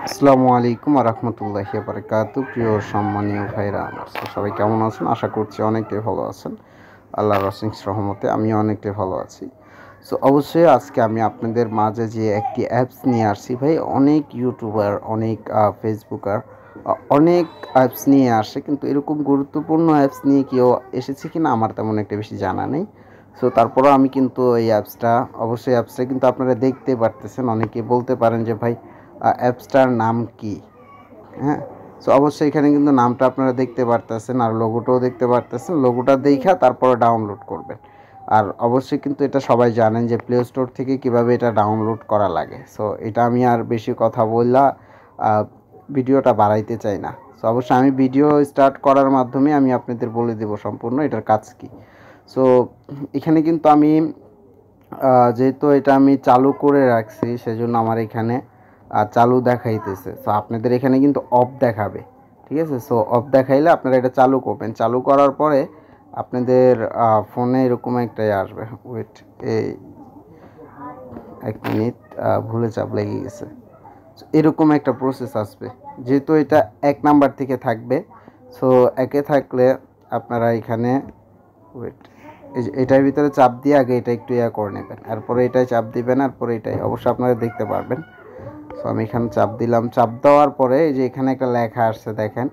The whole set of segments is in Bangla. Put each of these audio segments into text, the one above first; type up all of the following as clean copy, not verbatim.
আসসালামু আলাইকুম রহমতুল্লাহি বারাকাতু। প্রিয় সম্মানীয় ভাইরা আমার, সবাই কেমন আছেন? আশা করছি অনেকটাই ভালো আছেন। আল্লাহর অসীম রহমতে আমিও অনেকটাই ভালো আছি। সো অবশ্যই আজকে আমি আপনাদের মাঝে যে একটি অ্যাপস নিয়ে আসছি ভাই, অনেক ইউটিউবার, অনেক ফেসবুকার অনেক অ্যাপস নিয়ে আসে, কিন্তু এরকম গুরুত্বপূর্ণ অ্যাপস নিয়ে কেউ এসেছে কিনা আমার তেমন একটা বেশি জানা নেই। সো তারপরেও আমি কিন্তু এই অ্যাপসটা কিন্তু আপনারা দেখতে পারতেছেন। অনেকে বলতে পারেন যে ভাই অ্যাপসটার নাম কি? হ্যাঁ, সো অবশ্যই এখানে কিন্তু নামটা আপনারা দেখতে পারতেছেন আর লোগোটাও দেখতে পারতেছেন। লোগোটা দেইখা তারপরে ডাউনলোড করবেন। আর অবশ্যই কিন্তু এটা সবাই জানেন যে প্লে স্টোর থেকে কিভাবে এটা ডাউনলোড করা লাগে। সো এটা আমি আর বেশি কথা বললা ভিডিওটা বাড়াইতে চাই না। সো অবশ্যই আমি ভিডিও স্টার্ট করার মাধ্যমে আমি আপনাদের বলে দেব সম্পূর্ণ এটার কাজ কি। সো এখানে কিন্তু আমি যেহেতু এটা আমি চালু করে রাখছি, সেজন্য আমার এখানে চালু দেখাইতেছে। সো আপনাদের এখানে কিন্তু অফ দেখাবে, ঠিক আছে? সো অফ দেখাইলে আপনারা এটা চালু করবেন। চালু করার পরে আপনাদের ফোনে এরকম একটাই আসবে। ওয়েট, এই 1 মিনিট, ভুলে চাপ লেগে গেছে। এরকম একটা প্রসেস আসবে, যেহেতু এটা 1 নাম্বার থেকে থাকবে। সো একে থাকলে আপনারা এখানে ওয়েট, এটার ভিতরে চাপ দিয়ে আগে এটা একটু করে নেবেন, এরপরে এটাই চাপ দিবেন, এরপরে এটাই অবশ্যই আপনারা দেখতে পারবেন। সো আমি এখানে চাপ দিলাম। চাপ দেওয়ার পরে এই যে এখানে একটা লেখা আসছে দেখেন,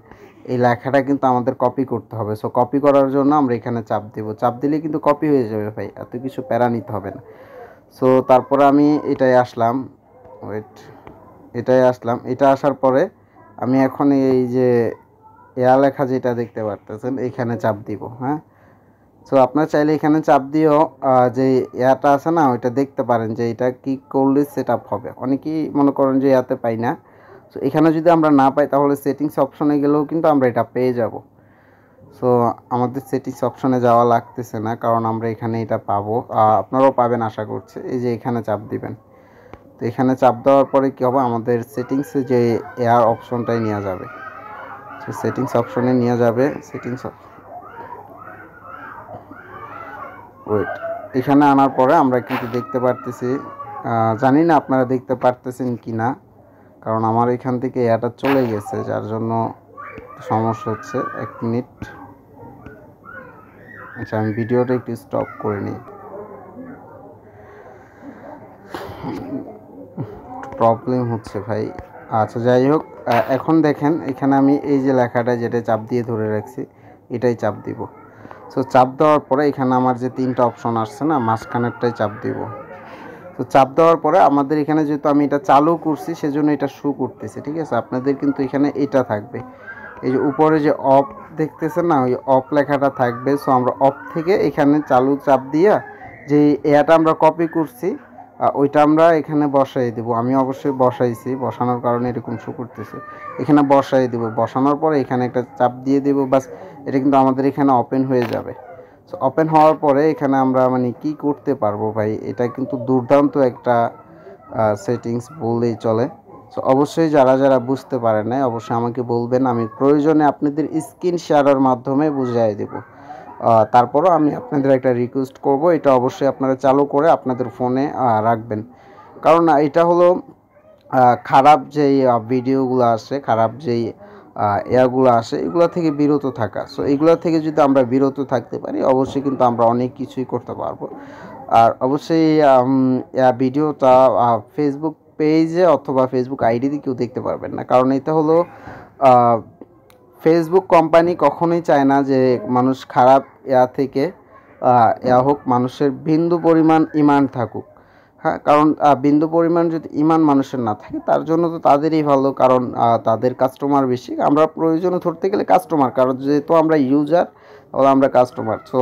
এই লেখাটা কিন্তু আমাদের কপি করতে হবে। সো কপি করার জন্য আমরা এখানে চাপ দিব। চাপ দিলে কিন্তু কপি হয়ে যাবে ভাই, এত কিছু প্যারা নিতে হবে না। সো তারপরে আমি এটাই আসলাম। ওয়েট, এটা আসার পরে আমি এখন এই যে লেখা যেটা দেখতে পারতেছেন এখানে চাপ দিব। হ্যাঁ, সো আপনার চাইলে এখানে চাপ দিয়েও যে আছে না, ওইটা দেখতে পারেন যে এটা কি করলে সেট আপ হবে। অনেকেই মনে করেন যে পাই না। সো এখানে যদি আমরা না পাই তাহলে সেটিংস অপশনে গেলেও কিন্তু আমরা এটা পেয়ে যাব। সো আমাদের সেটিংস অপশনে যাওয়া লাগতেছে না, কারণ আমরা এখানে এটা পাবো। আপনারাও পাবেন আশা করছি। এই যে এখানে চাপ দিবেন। তো এখানে চাপ দেওয়ার পরে কী হবে, আমাদের সেটিংসে যে অপশনটাই নিয়ে যাবে। সো সেটিংস অপশনে নিয়ে যাবে। ওয়েট, এখানে আনার পরে আমরা কিন্তু দেখতে পারতেছি, জানি না আপনারা দেখতে পারতেছেন কি না, কারণ আমার এখান থেকে এটা চলে গেছে, যার জন্য সমস্যা হচ্ছে। 1 মিনিট, আচ্ছা আমি ভিডিওটা একটু স্টপ করে নিই, প্রবলেম হচ্ছে ভাই। আচ্ছা যাই হোক, এখন দেখেন এখানে আমি এই যে লেখাটা যেটা চাপ দিয়ে ধরে রাখছি এটাই চাপ দিব। সো চাপ দেওয়ার পরে এখানে আমার যে 3টা অপশন আসছে না, মাঝখানেরটাই চাপ দিব। তো চাপ দেওয়ার পরে আমাদের এখানে যেহেতু আমি এটা চালু করছি সেজন্য এটা শো করতেছে, ঠিক আছে? আপনাদের কিন্তু এখানে এটা থাকবে, এই যে উপরে যে অফ দেখতেছেন না, ওই অফ লেখাটা থাকবে। সো আমরা অফ থেকে এখানে চালু চাপ দিয়া যে এটা আমরা কপি করছি ওইটা আমরা এখানে বসাই দেবো। আমি অবশ্যই বসাইছি, বসানোর কারণে এরকম শো করতেছে। এখানে বসাই দেবো, বসানোর পরে এখানে একটা চাপ দিয়ে দেবো, বাস এটা কিন্তু আমাদের এখানে ওপেন হয়ে যাবে। সো ওপেন হওয়ার পরে এখানে আমরা মানে কি করতে পারবো ভাই, এটা কিন্তু দুর্দান্ত একটা সেটিংস বললেই চলে। সো অবশ্যই যারা যারা বুঝতে পারেন না অবশ্যই আমাকে বলবেন, আমি প্রয়োজনে আপনাদের স্ক্রিন শেয়ারের মাধ্যমে বুঝিয়ে দেব। তারপরও আমি আপনাদের একটা রিকোয়েস্ট করব, এটা অবশ্যই আপনারা চালু করে আপনাদের ফোনে রাখবেন, কারণ এটা হলো খারাপ যেই ভিডিওগুলো আসে, খারাপ যেই এগুলো আসে, এগুলো থেকে বিরত থাকা। সো এগুলো থেকে যদি আমরা বিরত থাকতে পারি অবশ্যই কিন্তু আমরা অনেক কিছুই করতে পারবো। আর অবশ্যই ভিডিওটা ফেসবুক পেজে অথবা ফেসবুক আইডিতে কেউ দেখতে পারবেন না, কারণ এটা হলো ফেসবুক কোম্পানি কখনোই চায় না যে মানুষ খারাপ থেকে হোক, মানুষের বিন্দু পরিমাণ ইমান থাকুক। হ্যাঁ, কারণ বিন্দু পরিমাণ যদি ইমান মানুষের না থাকে তার জন্য তো তাদেরই ভালো, কারণ তাদের কাস্টমার বেশি। আমরা প্রয়োজনে ধরতে গেলে কাস্টমার, কারণ যেহেতু আমরা ইউজার তাহলে আমরা কাস্টমার। সো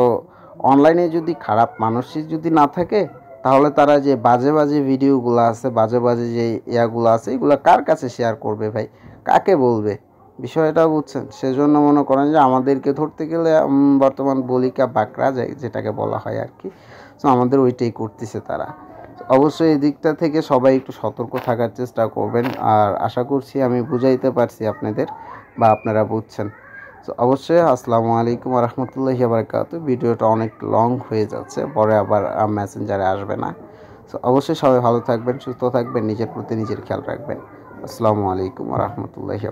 অনলাইনে যদি খারাপ মানুষই যদি না থাকে তাহলে তারা যে বাজে বাজে ভিডিওগুলো আছে, বাজে বাজে যে ইয়াগুলো আছে, এগুলো কার কাছে শেয়ার করবে ভাই, কাকে বলবে? বিষয়টা বুঝছেন? সেজন্য মনে করেন যে আমাদেরকে ধরতে গেলে বর্তমান বলিকা বাকরা যেটাকে বলা হয় আর কি। সো আমাদের ওইটাই করতেছে তারা। অবশ্যই এই দিকটা থেকে সবাই একটু সতর্ক থাকার চেষ্টা করবেন, আর আশা করছি আমি বুঝাইতে পারছি আপনাদের বা আপনারা বুঝছেন। তো অবশ্যই আসসালামু আলাইকুম রহমতুল্লাহি বারাকাতুহু। ভিডিওটা অনেক লং হয়ে যাচ্ছে, পরে আবার মেসেঞ্জারে আসবে না। তো অবশ্যই সবাই ভালো থাকবেন, সুস্থ থাকবেন, নিজের প্রতি নিজের খেয়াল রাখবেন। আসসালামু আলাইকুম ওয়া রাহমাতুল্লাহি